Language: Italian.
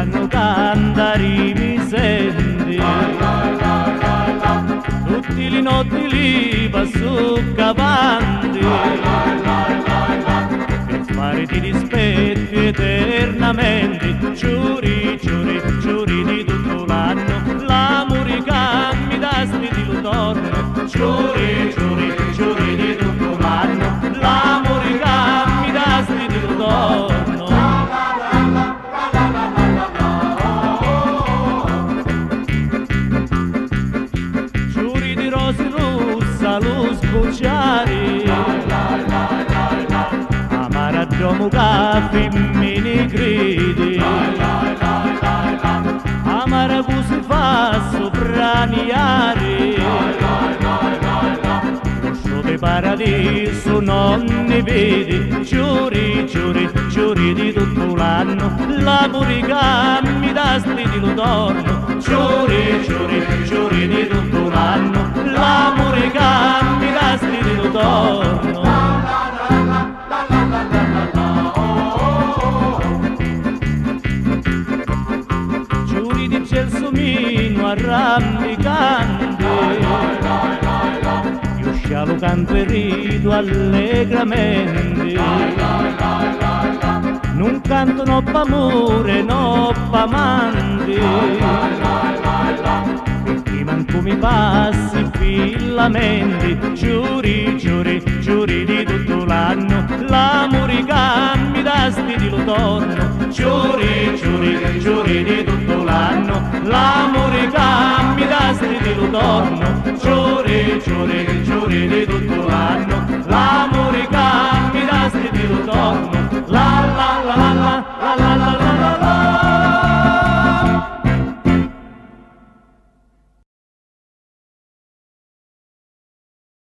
fanno cantare mi senti. Tutti le notti li passo capanti per fare ti rispetti eternamente. Giuri, giuri, giuri di tutto l'anno, l'amore che mi dà sti di lutorno. Giuri, giuri, giuri di tutto l'anno, l'amore che mi dà sti di lutorno. Giuri di rose rossa, lo sbocciare, amara domo che femmini credi, amara che si fa sopraniare. Roscio di paradiso non ne vedi. Giuri, giuri, giuri di tutto l'anno, l'amore che mi dà sti di lutorno. Giuri, giuri, giuri di tutto l'anno, l'amore che mi dà sti di lutorno. Giuri di gelsomino arrampicante, io scialo canto e rido allegramente. Non canto no p'amore, no p'amante, perché manco mi passi fillamenti. Giuri, giuri, giuri di tutto l'anno, l'amore che mi dà sti di lutorno. Giuri, giuri, giuri di tutto l'anno, l'amore che mi dà sti di lutorno. Giuri, giuri, giuri di tutto l'anno, l'amore